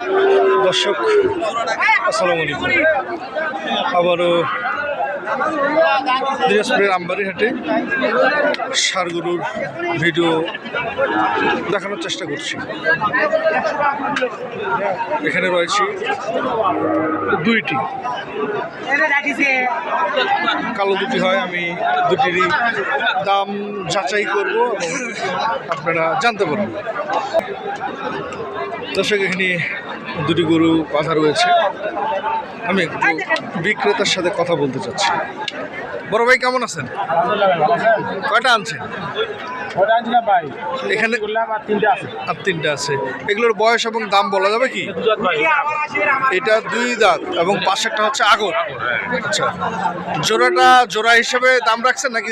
দর্শক আসসালামু আলাইকুম। আবারও দিনাজপুরের আমবাড়িহাটে ষাঁড়গরুর ভিডিও দেখানোর চেষ্টা করছি। এখানে রয়েছে দুইটি, কালো দুটি হয়। আমি দুটিরই দাম যাচাই করব এবং আপনারা জানতে পারবেন। দর্শক এখানে দুটি গরু বাঁধা রয়েছে। আমি একটু বিক্রেতার সাথে কথা বলতে চাচ্ছি। বড় ভাই কেমন আছেন? কয়টা আনছেন? এখানে আর তিনটা আছে। এগুলোর বয়স এবং দাম বলা যাবে কি? এটা দুই দাঁত এবং পাশেরটা হচ্ছে আগর। আচ্ছা, জোড়াটা জোড়া হিসেবে দাম রাখছেন নাকি?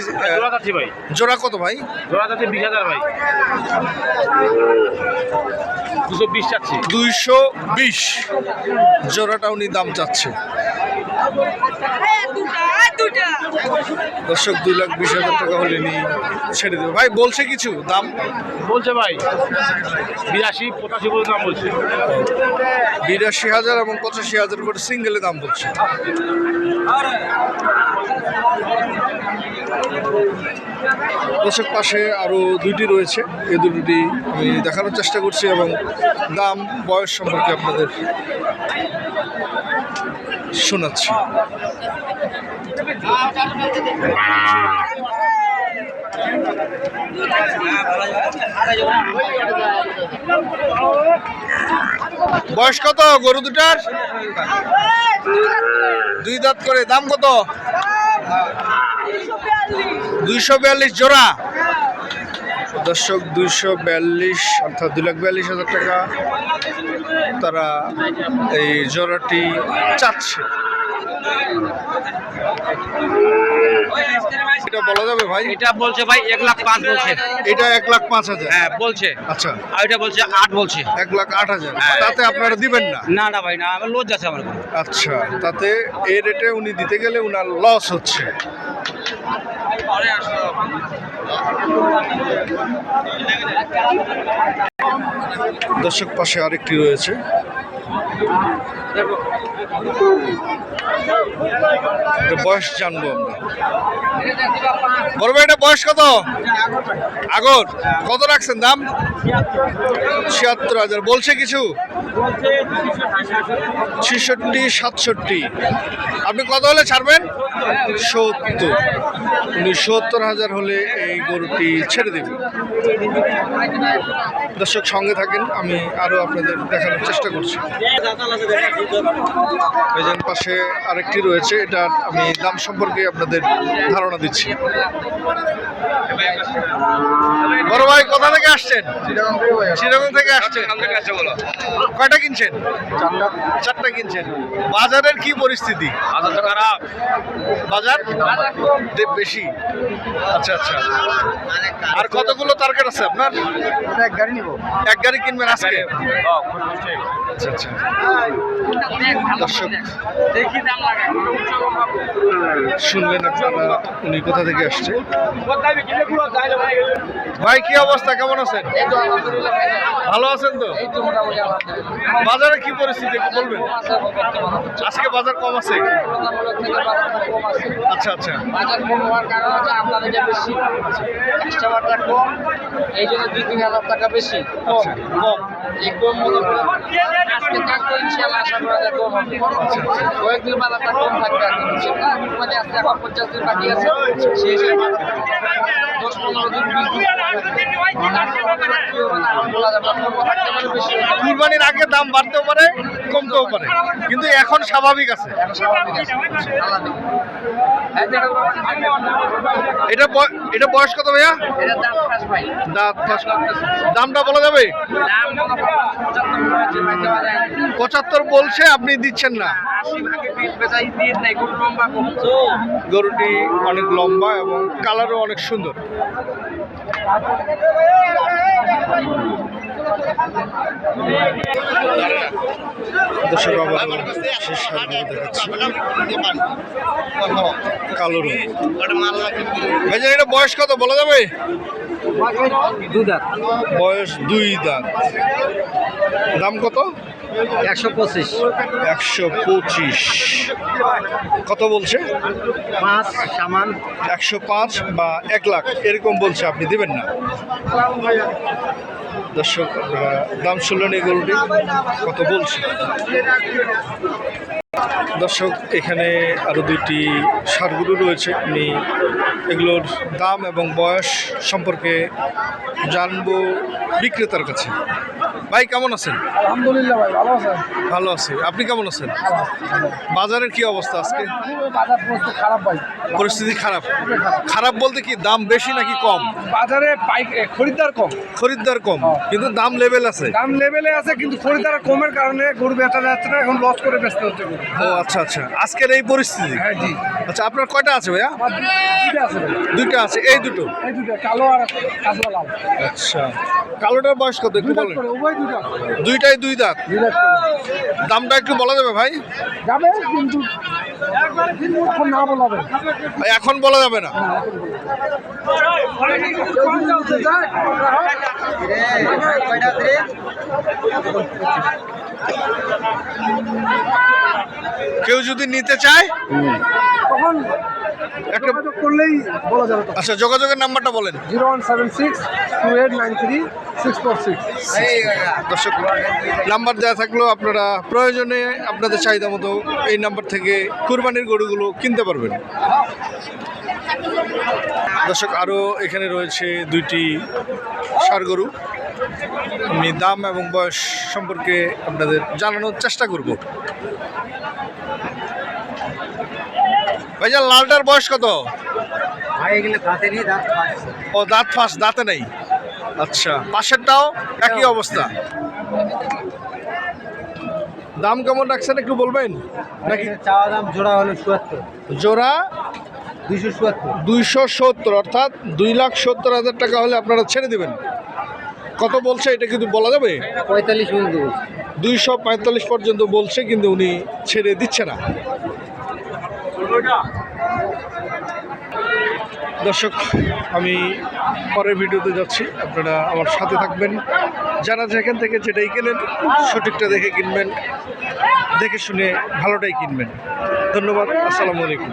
জোড়া কত ভাই? জোড়া 20,000 ভাই। 220 চাচ্ছি। 220 জোড়াটা উনি দাম চাচ্ছে। দর্শক 2,20,000 টাকা হলে নি ছেড়ে দেবে। ভাই বলছে কিছু দাম? বলছে ভাই 82-85 পর্যন্ত দাম বলছে। 82,000 এবং 85,000 করে সিঙ্গেলে দাম বলছে। দর্শক পাশে আরও দুইটি রয়েছে। এই দুটি আমি দেখানোর চেষ্টা করছি এবং দাম বয়স সম্পর্কে আপনাদের শোনাচ্ছি। বয়স কত গরু দুটার? দুই দাঁত করে। দাম কত? 242 জোড়া। দর্শক 242 অর্থাৎ 2,42,000 টাকা তারা এই জোড়াটি চাচ্ছে। এটা বলা যাবে ভাই? এটা বলছে ভাই 1,05,000 বলছে। এটা 1,05,000? হ্যাঁ বলছে। আচ্ছা, আর এটা বলছে 8 বলছে। 1,08,000। তাতে আপনারা দিবেন না? না না ভাই না, আমার লজ্জা আছে আমার। আচ্ছা, তাতে এই রেটে উনি দিতে গেলে উনার লস হচ্ছে। দর্শক পাশে আরেকটি রয়েছে। বয়স জানবো আমরা। বড় ভাই এটা বয়স কত? আগর কত রাখছেন দাম? 76,000 বলছে কিছু? 66-67। আপনি কত হলে ছাড়বেন? 70। উনি 70,000 হলে এই গরুটি ছেড়ে দেবেন। দর্শক সঙ্গে থাকেন, আমি আরো আপনাদের দেখানোর চেষ্টা করছি। এই যে পাশে আরেকটি রয়েছে, এটার আমি দাম সম্পর্কে আপনাদের ধারণা দিচ্ছি। বড় ভাই কোথা থেকে আসছেন? চিটাগং থেকে আসছেন। কয়টা কিনছেন? চারটা কিনছেন। বাজারের কি পরিস্থিতি? খারাপ বাজার বেশি। আচ্ছা আচ্ছা, আর কতগুলো টার্গেট আছে আপনার? এক গাড়ি নিব। এক গাড়ি কিনবেন আজকে? আচ্ছা আচ্ছা। দর্শক শুনলেন আপনারা উনি কোথা থেকে আসছে। ভাই কি অবস্থা, কেমন আছেন? ভালো আছেন তো? বাজারে কি পরিস্থিতি একটু বলবেন? আজকে বাজার কম আছে? আচ্ছা আচ্ছা। বাজার কম হওয়ার কারণ হচ্ছে আমদানিটা বেশি, কাস্টমারটা কম, এই জন্য 2-3 হাজার টাকা বেশি আচ্ছা, কম। এই কম মনে করেন আজকে থাকতো ইনশাআল্লাহ আশা করা যায় কম হবে। কয়েকদিন বাজারটা কম থাকবে আর কি, মানে আজকে এখন 50 দিন বাকি আছে, সেই হিসেবে 10-15 দিন 20 দিন কুরবানির আগে দাম বাড়তেও পারে কমতেও পারে, কিন্তু এখন স্বাভাবিক আছে। এটা বয়স কত ভাইয়া? দাঁত ফাঁস। দামটা বলা যাবে? 75 বলছে, আপনি দিচ্ছেন না। গরুটি অনেক লম্বা এবং কালারও অনেক সুন্দর। দর্শক আবার শেষ দেখাচ্ছি কালো রং। ভাইজান এটা বয়স কত বলা যাবে? 2 দাঁত। বয়স 2 দাঁত। দাম কত? 125 125 কত বলছে? 5 সামান 105 বা 1 লাখ এরকম বলছে, আপনি দিবেন না? দর্শক আপনারা দাম শুনলেন এই গরুটি কত বলছে। দর্শক এখানে আরও দুইটি ষাঁড় গরু রয়েছে, আমি এগুলোর দাম এবং বয়স সম্পর্কে জানবো বিক্রেতার কাছে। ভাই কেমন আছেন? আলহামদুলিল্লাহ ভাই ভালো আছেন? ভালো আছি, আপনি কেমন আছেন? বাজারের কি অবস্থা আজকে? বাজার পুরো খারাপ ভাই, পরিস্থিতি খারাপ। খারাপ বলতে কি দাম বেশি নাকি কম? বাজারে খরিদ্দার কম, খরিদ্দার কম কিন্তু দাম লেভেল আছে। দাম লেভেলে আছে কিন্তু খরিদ্দার কমের কারণে গরু বেচা যাচ্ছে না, এখন লস করে বেচতে হচ্ছে গরু। ও আচ্ছা আচ্ছা, আজকের এই পরিস্থিতি। হ্যাঁ জি। আচ্ছা আপনার কয়টা আছে ভাইয়া? আমার দুইটা আছে ভাই, দুইটা আছে, এই দুটো। এই দুটো কালো আর কাঁচা লাল। আচ্ছা, কালোটার বয়স কত একটু বলেন? উভয় দুটো দুইটাই 2 দাঁত। দামটা একটু বলা যাবে ভাই? যাবে কিন্তু এখন না বলাবে, ভাই এখন বলা যাবে না। কেউ যদি নিতে চায় তখন একটা, যোগাযোগ করলেই বলা যাবে। আচ্ছা যোগাযোগের নাম্বারটা বলেন। 01762893 646। দর্শক নাম্বার দেওয়া থাকলেও আপনারা প্রয়োজনে আপনাদের চাহিদা মতো এই নাম্বার থেকে কুরবানির গরুগুলো কিনতে পারবেন। দর্শক আরও এখানে রয়েছে দুইটি ষাঁড় গরু, আমি দাম এবং বয়স সম্পর্কে আপনাদের জানানোর চেষ্টা করব। ভাইজান লালটার বয়স কত? ভাই এগুলো দাঁতে নেই, দাঁত ও দাঁত ফাঁস, দাঁতে নেই। আচ্ছা, পাশেরটাও একই অবস্থা। দাম কেমন রাখছেন একটু বলবেন নাকি? চাওয়া দাম জোড়া হলো 77, জোড়া 277। 270, অর্থাৎ 2,70,000 টাকা হলে আপনারা ছেড়ে দেবেন। কত বলছে এটা কিন্তু বলা যাবে? 45 বন্ধু 245 পর্যন্ত বলছে কিন্তু উনি ছেড়ে দিচ্ছে না। দর্শক আমি পরের ভিডিওতে যাচ্ছি, আপনারা আমার সাথে থাকবেন। যারা যেখান থেকে যেটাই কেনেন সঠিকটা দেখে কিনবেন, দেখে শুনে ভালোটাই কিনবেন। ধন্যবাদ, আসসালামু আলাইকুম।